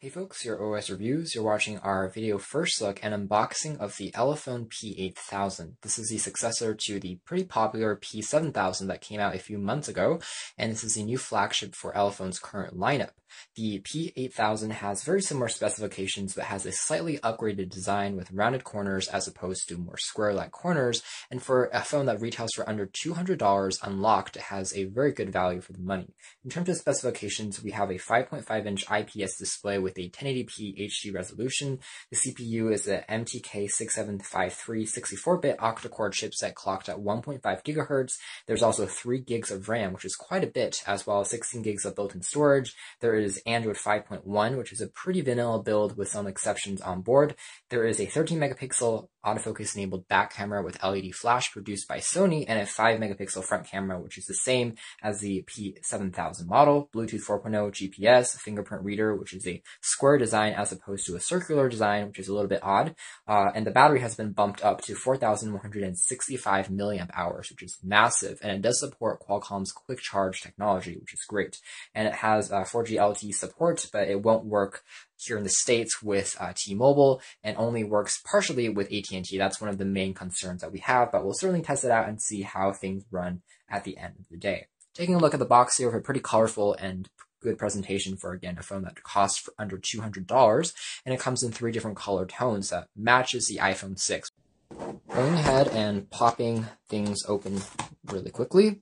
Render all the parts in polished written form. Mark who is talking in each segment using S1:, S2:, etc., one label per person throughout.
S1: Hey folks, your OS Reviews. You're watching our video first look and unboxing of the Elephone P8000. This is the successor to the pretty popular P7000 that came out a few months ago, and this is the new flagship for Elephone's current lineup. The P8000 has very similar specifications but has a slightly upgraded design with rounded corners as opposed to more square-like corners, and for a phone that retails for under $200 unlocked, it has a very good value for the money. In terms of specifications, we have a 5.5-inch IPS display with a 1080p HD resolution. The CPU is the MTK6753 64-bit Octa Core chipset clocked at 1.5 GHz. There's also 3 gigs of RAM, which is quite a bit, as well as 16 gigs of built-in storage. There is Android 5.1, which is a pretty vanilla build with some exceptions on board. There is a 13-megapixel autofocus-enabled back camera with LED flash produced by Sony, and a 5-megapixel front camera, which is the same as the P7000 model. Bluetooth 4.0, GPS, fingerprint reader, which is a square design as opposed to a circular design, which is a little bit odd. And the battery has been bumped up to 4,165 milliamp hours, which is massive, and it does support Qualcomm's quick charge technology, which is great. And it has 4G LTE support, but it won't work here in the States with T-Mobile, and only works partially with AT&T. That's one of the main concerns that we have, but we'll certainly test it out and see how things run at the end of the day. Taking a look at the box here, we have a pretty colorful and good presentation for, again, a phone that costs for under $200, and it comes in 3 different color tones that matches the iPhone 6. Going ahead and popping things open really quickly,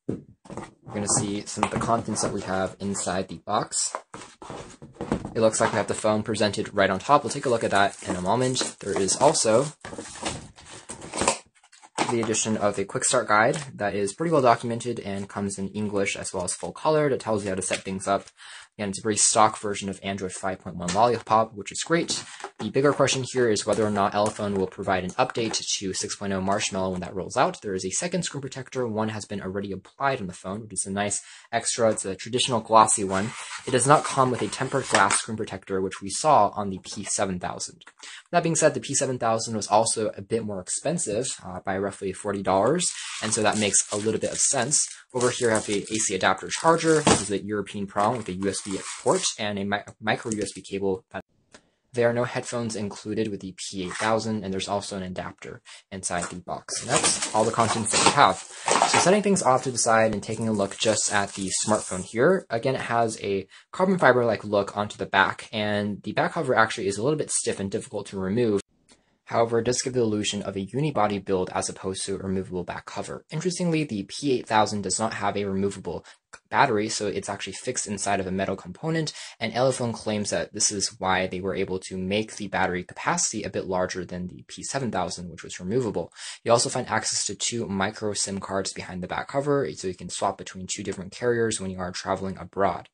S1: we're going to see some of the contents that we have inside the box. It looks like we have the phone presented right on top. We'll take a look at that in a moment. There is also the addition of a quick start guide that is pretty well documented and comes in English as well as full color. That tells you how to set things up. Again, it's a very stock version of Android 5.1 Lollipop, which is great. The bigger question here is whether or not Elephone will provide an update to 6.0 Marshmallow when that rolls out. There is a second screen protector. One has been already applied on the phone, which is a nice extra. It's a traditional glossy one. It does not come with a tempered glass screen protector, which we saw on the P7000. That being said, the P7000 was also a bit more expensive by roughly $40, and so that makes a little bit of sense. Over here, I have the AC adapter charger. This is the European prong with a USB port and a micro USB cable. There are no headphones included with the P8000, and there's also an adapter inside the box. And that's all the contents that we have. So setting things off to the side and taking a look just at the smartphone here, again, it has a carbon fiber-like look onto the back, and the back cover actually is a little bit stiff and difficult to remove. However, it does give the illusion of a unibody build as opposed to a removable back cover. Interestingly, the P8000 does not have a removable battery, so it's actually fixed inside of a metal component, and Elephone claims that this is why they were able to make the battery capacity a bit larger than the P7000, which was removable. You also find access to 2 micro SIM cards behind the back cover, so you can swap between 2 different carriers when you are traveling abroad.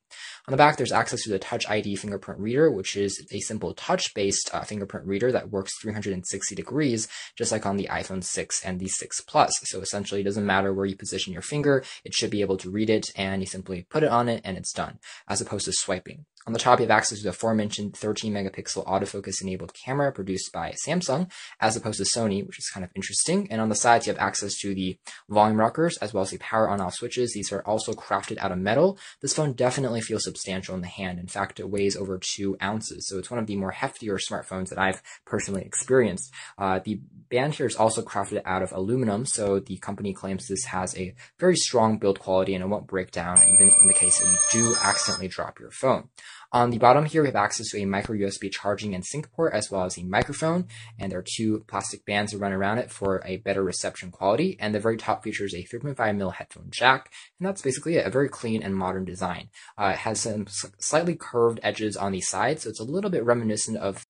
S1: On the back, there's access to the Touch ID fingerprint reader, which is a simple touch-based fingerprint reader that works 360 degrees, just like on the iPhone 6 and the 6 Plus. So essentially, it doesn't matter where you position your finger, it should be able to read it, and you simply put it on it and it's done, as opposed to swiping. On the top, you have access to the aforementioned 13-megapixel autofocus-enabled camera produced by Samsung, as opposed to Sony, which is kind of interesting. And on the sides, you have access to the volume rockers, as well as the power on-off switches. These are also crafted out of metal. This phone definitely feels substantial in the hand. In fact, it weighs over 2 ounces, so it's one of the more heftier smartphones that I've personally experienced. The band here is also crafted out of aluminum, so the company claims this has a very strong build quality and it won't break down, even in the case that you do accidentally drop your phone. On the bottom here, we have access to a micro USB charging and sync port, as well as a microphone, and there are 2 plastic bands that run around it for a better reception quality, and the very top features a 3.5mm headphone jack, and that's basically it, a very clean and modern design. It has some slightly curved edges on the side, so it's a little bit reminiscent of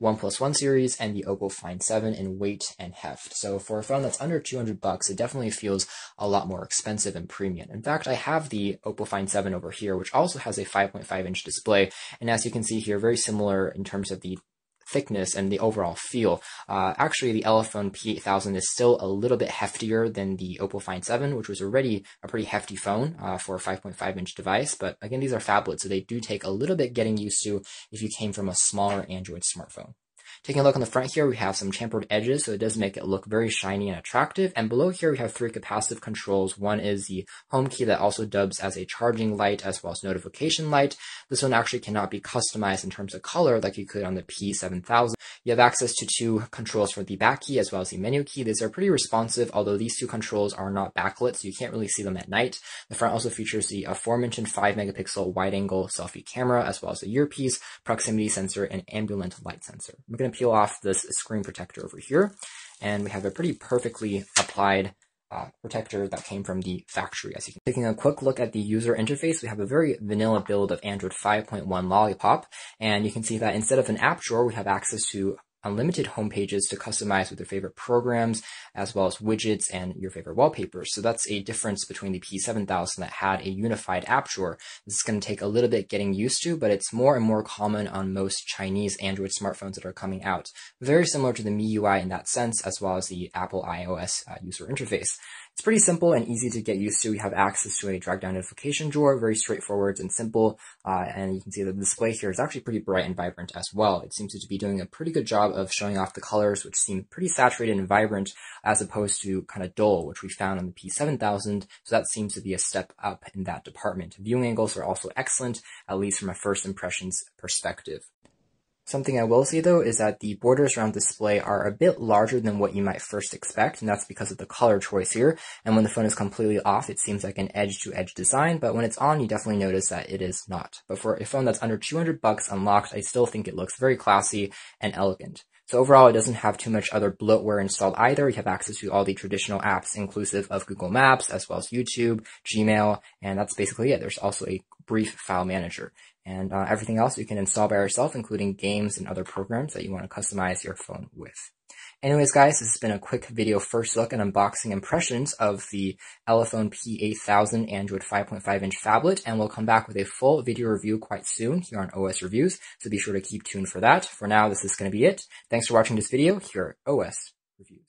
S1: OnePlus 1 series and the Oppo Find 7 in weight and heft. So for a phone that's under $200, it definitely feels a lot more expensive and premium. In fact, I have the Oppo Find 7 over here, which also has a 5.5-inch display. And as you can see here, very similar in terms of the thickness and the overall feel. Actually, the Elephone P8000 is still a little bit heftier than the Oppo Find 7, which was already a pretty hefty phone for a 5.5-inch device. But again, these are phablets, so they do take a little bit getting used to if you came from a smaller Android smartphone. Taking a look on the front here, we have some chamfered edges, so it does make it look very shiny and attractive. And below here, we have 3 capacitive controls. One is the home key that also dubs as a charging light as well as notification light. This one actually cannot be customized in terms of color like you could on the P7000. You have access to 2 controls for the back key as well as the menu key. These are pretty responsive, although these 2 controls are not backlit, so you can't really see them at night. The front also features the aforementioned 5-megapixel wide-angle selfie camera, as well as the earpiece, proximity sensor, and ambient light sensor. I'm going to peel off this screen protector over here, and we have a pretty perfectly applied protector that came from the factory. As you can, taking a quick look at the user interface, we have a very vanilla build of Android 5.1 Lollipop, and you can see that instead of an app drawer, we have access to unlimited home pages to customize with your favorite programs, as well as widgets and your favorite wallpapers. So that's a difference between the P7000 that had a unified app drawer. This is going to take a little bit getting used to, but it's more and more common on most Chinese Android smartphones that are coming out. Very similar to the MIUI in that sense, as well as the Apple iOS user interface. It's pretty simple and easy to get used to. You have access to a drag down notification drawer, very straightforward and simple. And you can see that the display here is actually pretty bright and vibrant as well. It seems to be doing a pretty good job of showing off the colors, which seem pretty saturated and vibrant, as opposed to kind of dull, which we found on the P7000. So that seems to be a step up in that department. Viewing angles are also excellent, at least from a first impressions perspective. Something I will say though is that the borders around the display are a bit larger than what you might first expect, and that's because of the color choice here. And when the phone is completely off, it seems like an edge-to-edge design, but when it's on, you definitely notice that it is not. But for a phone that's under $200 unlocked, I still think it looks very classy and elegant. So overall, it doesn't have too much other bloatware installed either. You have access to all the traditional apps, inclusive of Google Maps, as well as YouTube, Gmail, and that's basically it. There's also a brief file manager. And everything else you can install by yourself, including games and other programs that you want to customize your phone with. Anyways, guys, this has been a quick video first look and unboxing impressions of the Elephone P8000 Android 5.5-inch phablet, and we'll come back with a full video review quite soon here on OS Reviews, so be sure to keep tuned for that. For now, this is going to be it. Thanks for watching this video here at OS Reviews.